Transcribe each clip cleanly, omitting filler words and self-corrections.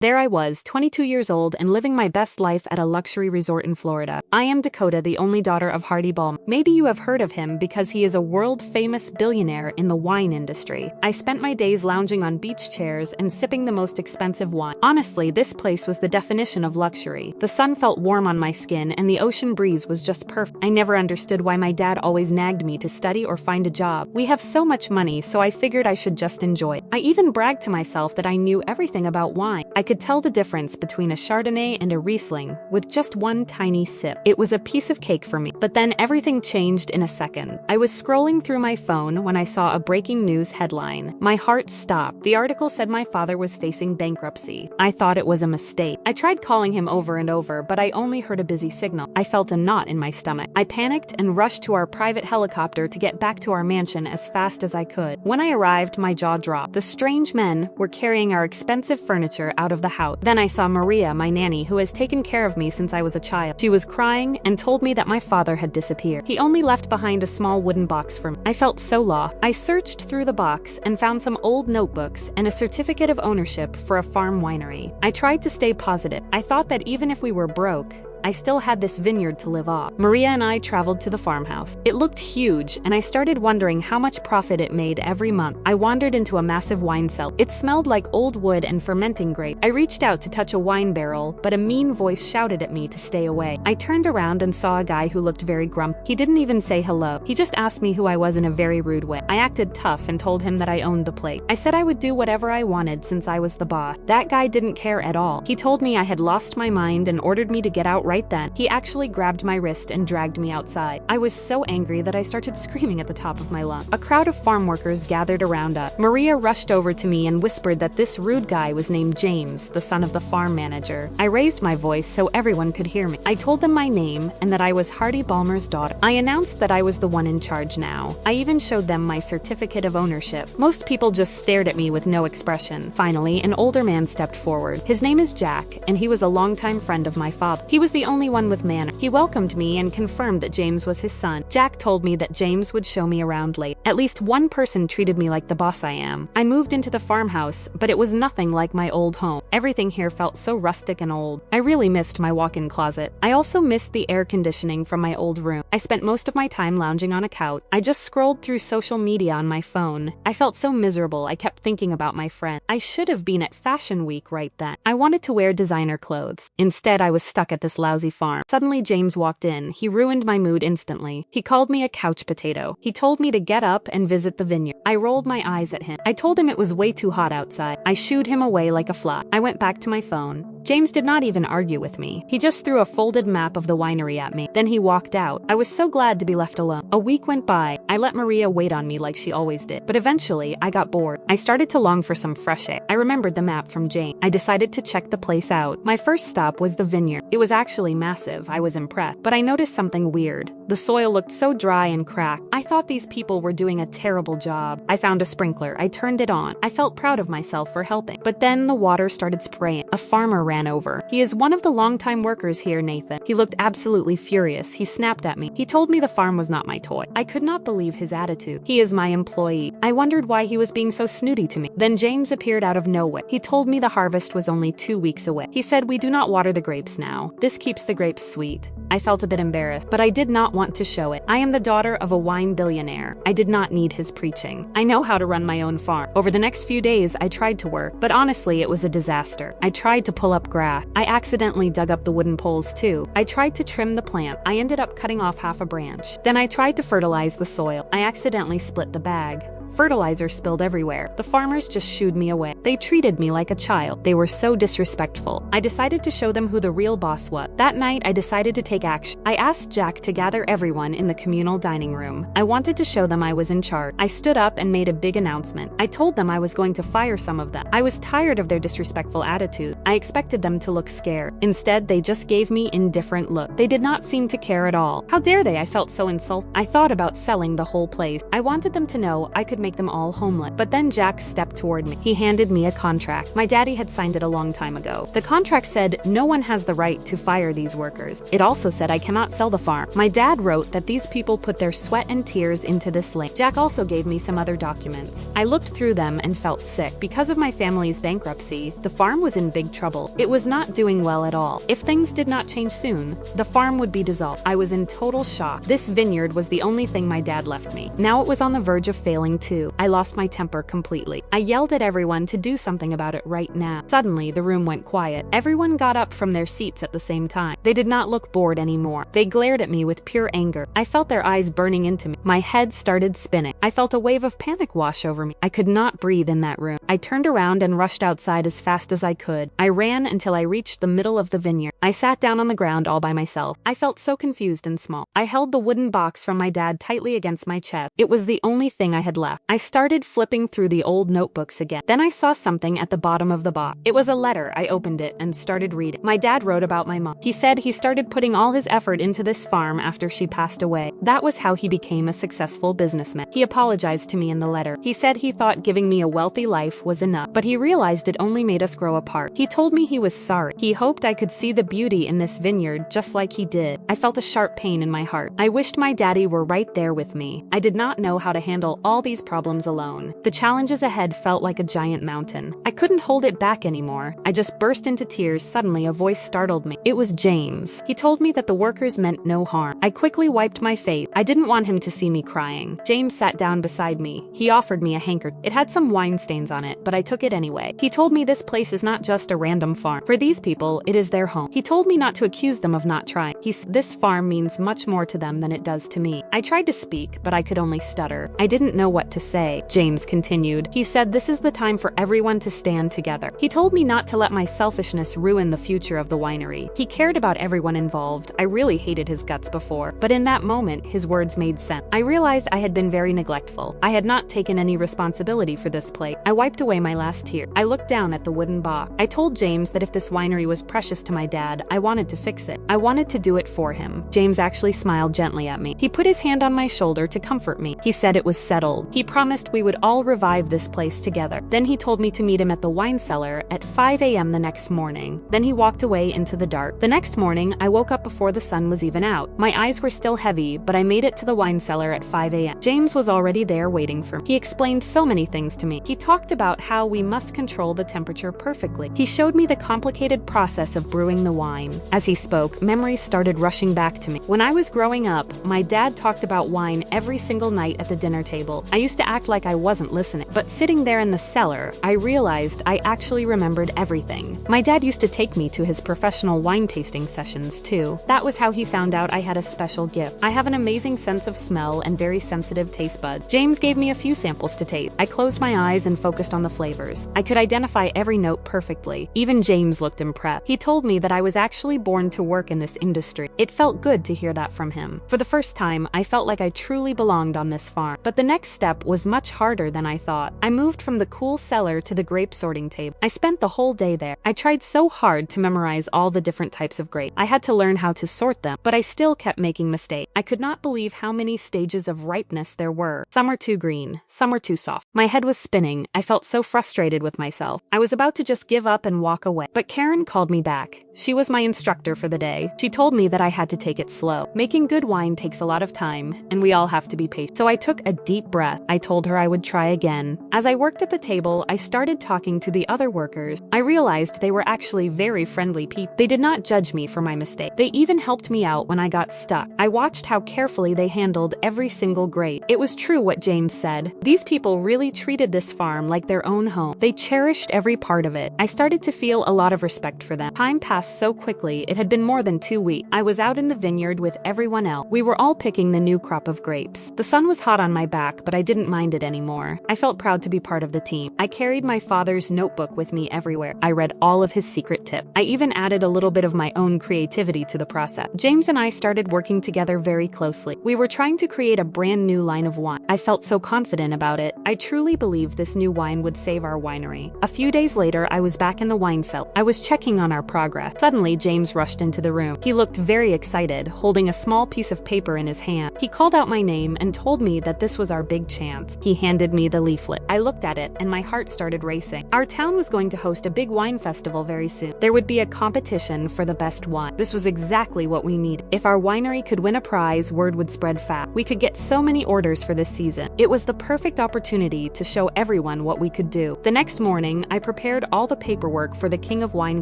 There I was, 22 years old and living my best life at a luxury resort in Florida. I am Dakota, the only daughter of Hardy Ballmer. Maybe you have heard of him because he is a world-famous billionaire in the wine industry. I spent my days lounging on beach chairs and sipping the most expensive wine. Honestly, this place was the definition of luxury. The sun felt warm on my skin and the ocean breeze was just perfect. I never understood why my dad always nagged me to study or find a job. We have so much money, so I figured I should just enjoy it. I even bragged to myself that I knew everything about wine. I could tell the difference between a Chardonnay and a Riesling with just one tiny sip. It was a piece of cake for me. But then everything changed in a second. I was scrolling through my phone when I saw a breaking news headline. My heart stopped. The article said my father was facing bankruptcy. I thought it was a mistake. I tried calling him over and over, but I only heard a busy signal. I felt a knot in my stomach. I panicked and rushed to our private helicopter to get back to our mansion as fast as I could. When I arrived, my jaw dropped. The strange men were carrying our expensive furniture out of the house. Then I saw Maria, my nanny, who has taken care of me since I was a child. She was crying and told me that my father had disappeared. He only left behind a small wooden box for me. I felt so lost. I searched through the box and found some old notebooks and a certificate of ownership for a farm winery. I tried to stay positive. I thought that even if we were broke, I still had this vineyard to live off. Maria and I traveled to the farmhouse. It looked huge, and I started wondering how much profit it made every month. I wandered into a massive wine cellar. It smelled like old wood and fermenting grapes. I reached out to touch a wine barrel, but a mean voice shouted at me to stay away. I turned around and saw a guy who looked very grumpy. He didn't even say hello. He just asked me who I was in a very rude way. I acted tough and told him that I owned the place. I said I would do whatever I wanted since I was the boss. That guy didn't care at all. He told me I had lost my mind and ordered me to get out right then. He actually grabbed my wrist and dragged me outside. I was so angry that I started screaming at the top of my lungs. A crowd of farm workers gathered around us. Maria rushed over to me and whispered that this rude guy was named James, the son of the farm manager. I raised my voice so everyone could hear me. I told them my name and that I was Hardy Ballmer's daughter. I announced that I was the one in charge now. I even showed them my certificate of ownership. Most people just stared at me with no expression. Finally, an older man stepped forward. His name is Jack, and he was a longtime friend of my father. He was the only one with manner. He welcomed me and confirmed that James was his son. Jack told me that James would show me around later. At least one person treated me like the boss I am. I moved into the farmhouse, but it was nothing like my old home. Everything here felt so rustic and old. I really missed my walk-in closet. I also missed the air conditioning from my old room. I spent most of my time lounging on a couch. I just scrolled through social media on my phone. I felt so miserable. I kept thinking about my friend. I should have been at Fashion Week right then. I wanted to wear designer clothes. Instead, I was stuck at this lousy farm. Suddenly, James walked in. He ruined my mood instantly. He called me a couch potato. He told me to get up and visit the vineyard. I rolled my eyes at him. I told him it was way too hot outside. I shooed him away like a fly. I went back to my phone. James did not even argue with me. He just threw a folded map of the winery at me. Then he walked out. I was so glad to be left alone. A week went by. I let Maria wait on me like she always did. But eventually, I got bored. I started to long for some fresh air. I remembered the map from James. I decided to check the place out. My first stop was the vineyard. It was actually massive. I was impressed. But I noticed something weird. The soil looked so dry and cracked. I thought these people were doing a terrible job. I found a sprinkler. I turned it on. I felt proud of myself for helping. But then the water started spraying. A farmer ran over. He is one of the longtime workers here, Nathan. He looked absolutely furious. He snapped at me. He told me the farm was not my toy. I could not believe his attitude. He is my employee. I wondered why he was being so snooty to me. Then James appeared out of nowhere. He told me the harvest was only 2 weeks away. He said, "We do not water the grapes now. This keeps the grapes sweet." I felt a bit embarrassed, but I did not want to show it. I am the daughter of a wine billionaire. I did not need his preaching. I know how to run my own farm. Over the next few days, I tried to work, but honestly, it was a disaster. I tried to pull up grass. I accidentally dug up the wooden poles too. I tried to trim the plant. I ended up cutting off half a branch. Then I tried to fertilize the soil. I accidentally split the bag. Fertilizer spilled everywhere. The farmers just shooed me away. They treated me like a child. They were so disrespectful. I decided to show them who the real boss was. That night, I decided to take action. I asked Jack to gather everyone in the communal dining room. I wanted to show them I was in charge. I stood up and made a big announcement. I told them I was going to fire some of them. I was tired of their disrespectful attitude. I expected them to look scared. Instead, they just gave me indifferent look. They did not seem to care at all. How dare they? I felt so insulted. I thought about selling the whole place. I wanted them to know I could could make them all homeless. But then Jack stepped toward me. He handed me a contract. My daddy had signed it a long time ago. The contract said no one has the right to fire these workers. It also said I cannot sell the farm. My dad wrote that these people put their sweat and tears into this land. Jack also gave me some other documents. I looked through them and felt sick. Because of my family's bankruptcy, the farm was in big trouble. It was not doing well at all. If things did not change soon, the farm would be dissolved. I was in total shock. This vineyard was the only thing my dad left me. Now it was on the verge of failing too. I lost my temper completely. I yelled at everyone to do something about it right now. Suddenly, the room went quiet. Everyone got up from their seats at the same time. They did not look bored anymore. They glared at me with pure anger. I felt their eyes burning into me. My head started spinning. I felt a wave of panic wash over me. I could not breathe in that room. I turned around and rushed outside as fast as I could. I ran until I reached the middle of the vineyard. I sat down on the ground all by myself. I felt so confused and small. I held the wooden box from my dad tightly against my chest. It was the only thing I had left. I started flipping through the old notebooks again. Then I saw something at the bottom of the box. It was a letter. I opened it and started reading. My dad wrote about my mom. He said he started putting all his effort into this farm after she passed away. That was how he became a successful businessman. He apologized to me in the letter. He said he thought giving me a wealthy life was enough, but he realized it only made us grow apart. He told me he was sorry. He hoped I could see the beauty in this vineyard just like he did. I felt a sharp pain in my heart. I wished my daddy were right there with me. I did not know how to handle all these problems alone. The challenges ahead felt like a giant mountain. I couldn't hold it back anymore. I just burst into tears. Suddenly, a voice startled me. It was James. He told me that the workers meant no harm. I quickly wiped my face. I didn't want him to see me crying. James sat down beside me. He offered me a handkerchief. It had some wine stains on it, but I took it anyway. He told me this place is not just a random farm. For these people, it is their home. He told me not to accuse them of not trying. This farm means much more to them than it does to me. I tried to speak, but I could only stutter. I didn't know what to say. James continued. He said this is the time for everyone to stand together. He told me not to let my selfishness ruin the future of the winery. He cared about everyone involved. I really hated his guts before, but in that moment, his words made sense. I realized I had been very neglectful. I had not taken any responsibility for this place. I wiped away my last tear. I looked down at the wooden box. I told James that if this winery was precious to my dad, I wanted to fix it. I wanted to do it for him. James actually smiled gently at me. He put his hand on my shoulder to comfort me. He said it was settled. He promised we would all revive this place together. Then he told me to meet him at the wine cellar at 5 a.m. the next morning. Then he walked away into the dark. The next morning, I woke up before the sun was even out. My eyes were still heavy, but I made it to the wine cellar at 5 a.m. James was already there waiting for me. He explained so many things to me. He talked about how we must control the temperature perfectly. He showed me the complicated process of brewing the wine. As he spoke, memories started rushing back to me. When I was growing up, my dad talked about wine every single night at the dinner table. I used to act like I wasn't listening, but sitting there in the cellar, I realized I actually remembered everything. My dad used to take me to his professional wine tasting sessions too. That was how he found out I had a special gift. I have an amazing sense of smell and very sensitive taste buds. James gave me a few samples to taste. I closed my eyes and focused on the flavors. I could identify every note perfectly. Even James looked impressed. He told me that I was actually born to work in this industry. It felt good to hear that from him. For the first time, I felt like I truly belonged on this farm. But the next step was much harder than I thought. I moved from the cool cellar to the grape sorting table. I spent the whole day there. I tried so hard to memorize all the different types of grapes. I had to learn how to sort them, but I still kept making mistakes. I could not believe how many stages of ripeness there were. Some were too green, some were too soft. My head was spinning. I felt so frustrated with myself. I was about to just give up and walk away. But Karen called me back. She was my instructor for the day. She told me that I had to take it slow. Making good wine takes a lot of time, and we all have to be patient. So I took a deep breath. I told her I would try again. As I worked at the table, I started talking to the other workers. I realized they were actually very friendly people. They did not judge me for my mistake. They even helped me out when I got stuck. I watched how carefully they handled every single grape. It was true what James said. These people really treated this farm like their own home. They cherished every part of it. I started to feel a lot of respect for them. Time passed so quickly. It had been more than 2 weeks. I was out in the vineyard with everyone else. We were all picking the new crop of grapes. The sun was hot on my back, but I didn't mind it anymore. I felt proud to be part of the team. I carried my father's notebook with me everywhere. I read all of his secret tips. I even added a little bit of my own creativity to the process. James and I started working together very closely. We were trying to create a brand new line of wine. I felt so confident about it. I truly believed this new wine would save our winery. A few days later, I was back in the wine cellar. I was checking on our progress. Suddenly, James rushed into the room. He looked very excited, holding a small piece of paper in his hand. He called out my name and told me that this was our big chance. chance. He handed me the leaflet. I looked at it, and my heart started racing. Our town was going to host a big wine festival very soon. There would be a competition for the best wine. This was exactly what we needed. If our winery could win a prize, word would spread fast. We could get so many orders for this season. It was the perfect opportunity to show everyone what we could do. The next morning, I prepared all the paperwork for the King of Wine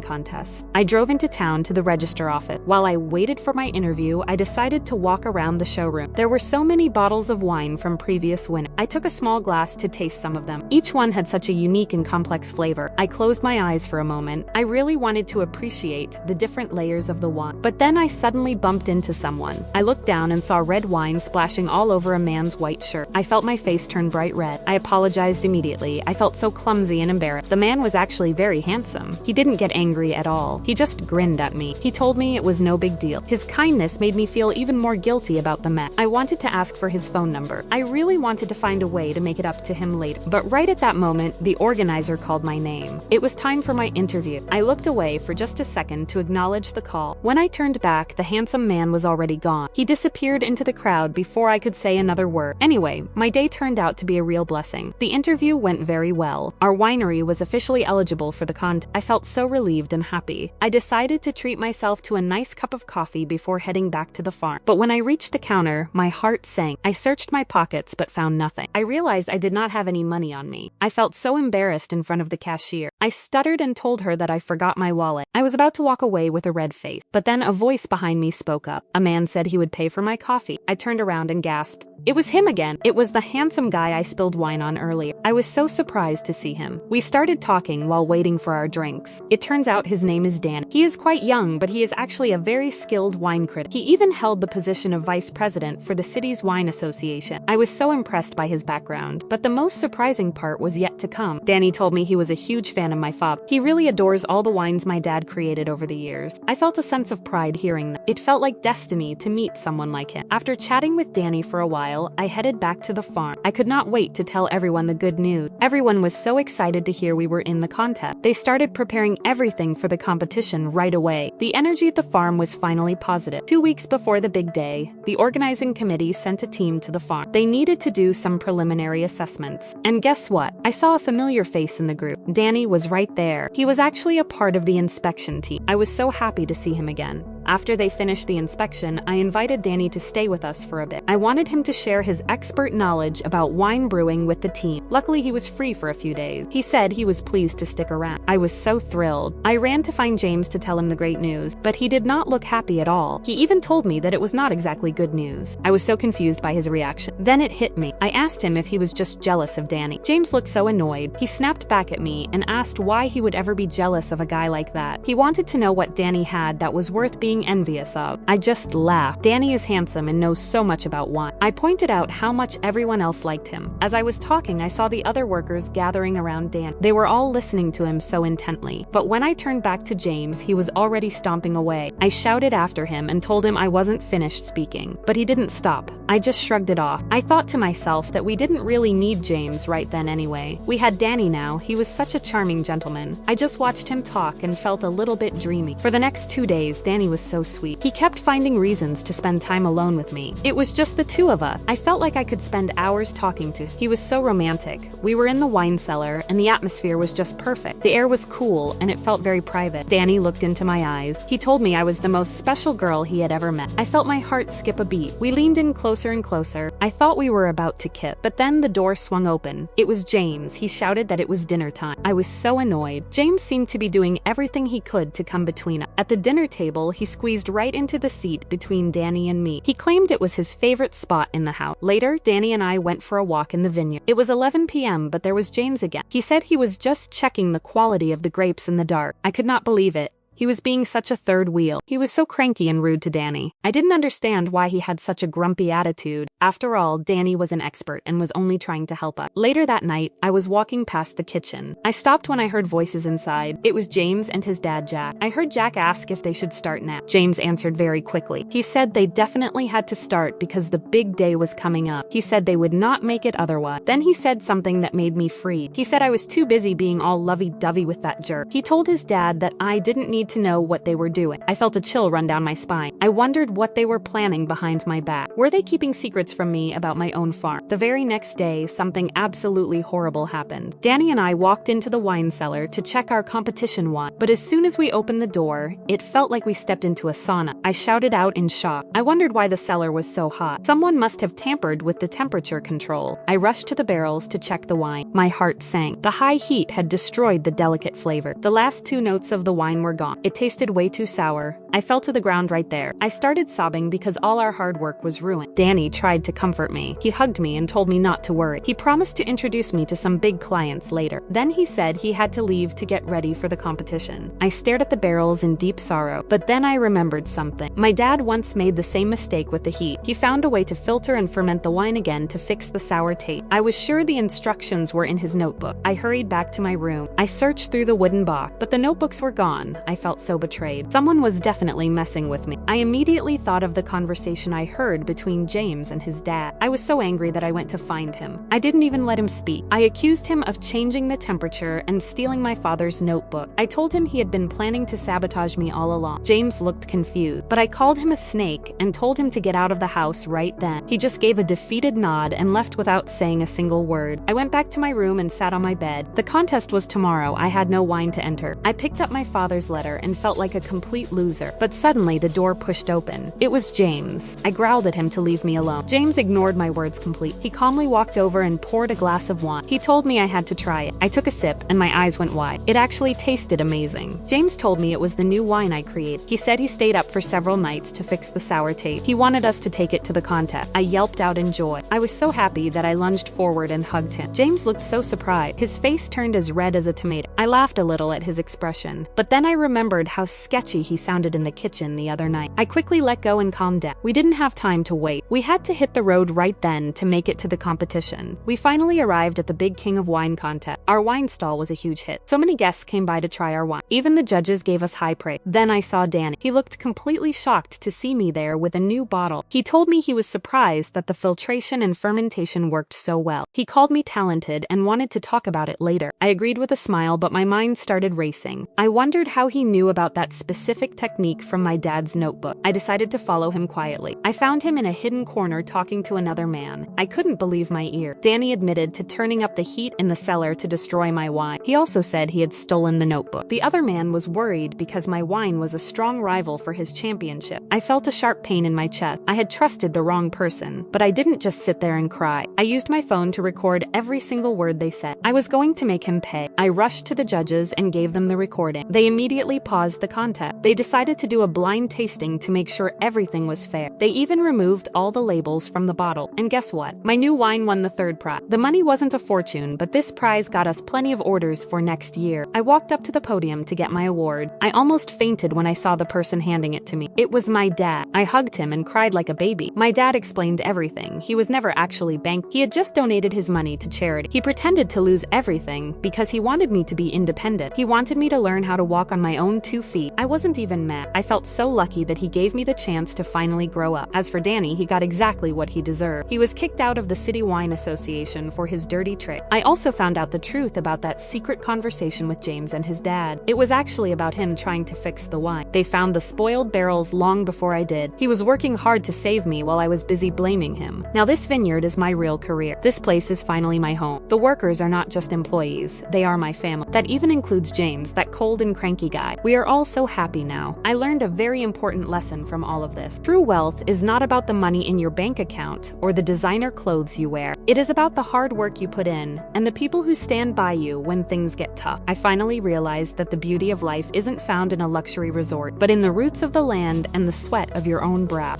contest. I drove into town to the register office. While I waited for my interview, I decided to walk around the showroom. There were so many bottles of wine from previous winners. I took a small glass to taste some of them. Each one had such a unique and complex flavor. I closed my eyes for a moment. I really wanted to appreciate the different layers of the wine. But then I suddenly bumped into someone. I looked down and saw red wine splashing all over a man's white shirt. I felt my face turn bright red. I apologized immediately. I felt so clumsy and embarrassed. The man was actually very handsome. He didn't get angry at all. He just grinned at me. He told me it was no big deal. His kindness made me feel even more guilty about the mess. I wanted to ask for his phone number. I really wanted to find a way to make it up to him later. But right at that moment, the organizer called my name. It was time for my interview. I looked away for just a second to acknowledge the call. When I turned back, the handsome man was already gone. He disappeared into the crowd before I could say another word. Anyway, my day turned out to be a real blessing. The interview went very well. Our winery was officially eligible for the contest. I felt so relieved and happy. I decided to treat myself to a nice cup of coffee before heading back to the farm. But when I reached the counter, my heart sank. I searched my pockets but found nothing. I realized I did not have any money on me. I felt so embarrassed in front of the cashier. I stuttered and told her that I forgot my wallet. I was about to walk away with a red face, but then a voice behind me spoke up. A man said he would pay for my coffee. I turned around and gasped. It was him again. It was the handsome guy I spilled wine on earlier. I was so surprised to see him. We started talking while waiting for our drinks. It turns out his name is Dan. He is quite young, but he is actually a very skilled wine critic. He even held the position of vice president for the city's wine association. I was so impressed by his background, but the most surprising part was yet to come. Danny told me he was a huge fan of my father. He really adores all the wines my dad created over the years. I felt a sense of pride hearing that. It felt like destiny to meet someone like him. After chatting with Danny for a while, I headed back to the farm. I could not wait to tell everyone the good news. Everyone was so excited to hear we were in the contest. They started preparing everything for the competition right away. The energy at the farm was finally positive. 2 weeks before the big day, the organizing committee sent a team to the farm. They needed to do some preliminary assessments. And guess what? I saw a familiar face in the group. Danny was right there. He was actually a part of the inspection team. I was so happy to see him again. After they finished the inspection, I invited Danny to stay with us for a bit. I wanted him to share his expert knowledge about wine brewing with the team. Luckily, he was free for a few days. He said he was pleased to stick around. I was so thrilled. I ran to find James to tell him the great news, but he did not look happy at all. He even told me that it was not exactly good news. I was so confused by his reaction. Then it hit me. I asked him if he was just jealous of Danny. James looked so annoyed. He snapped back at me and asked why he would ever be jealous of a guy like that. He wanted to know what Danny had that was worth being envious of. I just laughed. Danny is handsome and knows so much about wine. I pointed out how much everyone else liked him. As I was talking, I saw the other workers gathering around Dan. They were all listening to him so intently. But when I turned back to James, he was already stomping away. I shouted after him and told him I wasn't finished speaking. But he didn't stop. I just shrugged it off. I thought to myself that we didn't really need James right then anyway. We had Danny now. He was such a charming gentleman. I just watched him talk and felt a little bit dreamy. For the next 2 days, Danny was so sweet. He kept finding reasons to spend time alone with me. It was just the two of us. I felt like I could spend hours talking to him. He was so romantic. We were in the wine cellar, and the atmosphere was just perfect. The air was cool, and it felt very private. Danny looked into my eyes. He told me I was the most special girl he had ever met. I felt my heart skip a beat. We leaned in closer and closer. I thought we were about to kiss, but then the door swung open. It was James. He shouted that it was dinner time. I was so annoyed. James seemed to be doing everything he could to come between us. At the dinner table, he squeezed right into the seat between Danny and me. He claimed it was his favorite spot in the house. Later, Danny and I went for a walk in the vineyard. It was 11 p.m., but there was James again. He said he was just checking the quality of the grapes in the dark. I could not believe it. He was being such a third wheel. He was so cranky and rude to Danny. I didn't understand why he had such a grumpy attitude. After all, Danny was an expert and was only trying to help us. Later that night, I was walking past the kitchen. I stopped when I heard voices inside. It was James and his dad, Jack. I heard Jack ask if they should start now. James answered very quickly. He said they definitely had to start because the big day was coming up. He said they would not make it otherwise. Then he said something that made me freeze. He said I was too busy being all lovey-dovey with that jerk. He told his dad that I didn't need need to know what they were doing. I felt a chill run down my spine. I wondered what they were planning behind my back. Were they keeping secrets from me about my own farm? The very next day, something absolutely horrible happened. Danny and I walked into the wine cellar to check our competition wine, but as soon as we opened the door, it felt like we stepped into a sauna. I shouted out in shock. I wondered why the cellar was so hot. Someone must have tampered with the temperature control. I rushed to the barrels to check the wine. My heart sank. The high heat had destroyed the delicate flavor. The last 2 notes of the wine were gone. It tasted way too sour. I fell to the ground right there. I started sobbing because all our hard work was ruined. Danny tried to comfort me. He hugged me and told me not to worry. He promised to introduce me to some big clients later. Then he said he had to leave to get ready for the competition. I stared at the barrels in deep sorrow, but then I remembered something. My dad once made the same mistake with the heat. He found a way to filter and ferment the wine again to fix the sour taste. I was sure the instructions were in his notebook. I hurried back to my room. I searched through the wooden box, but the notebooks were gone. I felt so betrayed. Someone was definitely messing with me. I immediately thought of the conversation I heard between James and his dad. I was so angry that I went to find him. I didn't even let him speak. I accused him of changing the temperature and stealing my father's notebook. I told him he had been planning to sabotage me all along. James looked confused, but I called him a snake and told him to get out of the house right then. He just gave a defeated nod and left without saying a single word. I went back to my room and sat on my bed. The contest was tomorrow. I had no wine to enter. I picked up my father's letter and felt like a complete loser, but suddenly the door pushed open. It was James. I growled at him to leave me alone. James ignored my words completely. He calmly walked over and poured a glass of wine. He told me I had to try it. I took a sip and my eyes went wide. It actually tasted amazing. James told me it was the new wine I created. He said he stayed up for several nights to fix the sour taste. He wanted us to take it to the contest. I yelped out in joy. I was so happy that I lunged forward and hugged him. James looked so surprised. His face turned as red as a tomato. I laughed a little at his expression, but then I remembered how sketchy he sounded in the kitchen the other night. I quickly let go and calmed down. We didn't have time to wait. We had to hit the road right then to make it to the competition. We finally arrived at the Big King of Wine contest. Our wine stall was a huge hit. So many guests came by to try our wine. Even the judges gave us high praise. Then I saw Danny. He looked completely shocked to see me there with a new bottle. He told me he was surprised that the filtration and fermentation worked so well. He called me talented and wanted to talk about it later. I agreed with a smile, but my mind started racing. I wondered how he knew about that specific technique from my dad's notebook. I decided to follow him quietly. I found him in a hidden corner talking to another man. I couldn't believe my ear. Danny admitted to turning up the heat in the cellar to destroy my wine. He also said he had stolen the notebook. The other man was worried because my wine was a strong rival for his championship. I felt a sharp pain in my chest. I had trusted the wrong person, but I didn't just sit there and cry. I used my phone to record every single word they said. I was going to make him pay. I rushed to the judges and gave them the recording. They immediately paused the contest. They decided to do a blind tasting to make sure everything was fair. They even removed all the labels from the bottle. And guess what? My new wine won the 3rd prize. The money wasn't a fortune, but this prize got us plenty of orders for next year. I walked up to the podium to get my award. I almost fainted when I saw the person handing it to me. It was my dad. I hugged him and cried like a baby. My dad explained everything. He was never actually bankrupt. He had just donated his money to charity. He pretended to lose everything because he wanted me to be independent. He wanted me to learn how to walk on my own 2 feet. I wasn't even mad. I felt so lucky that he gave me the chance to finally grow up. As for Danny, he got exactly what he deserved. He was kicked out of the City Wine Association for his dirty trick. I also found out the truth about that secret conversation with James and his dad. It was actually about him trying to fix the wine. They found the spoiled barrels long before I did. He was working hard to save me while I was busy blaming him. Now this vineyard is my real career. This place is finally my home. The workers are not just employees. They are my family. That even includes James, that cold and cranky guy. We are all so happy now. I learned a very important lesson from all of this. True wealth is not about the money in your bank account or the designer clothes you wear. It is about the hard work you put in and the people who stand by you when things get tough. I finally realized that the beauty of life isn't found in a luxury resort, but in the roots of the land and the sweat of your own brow.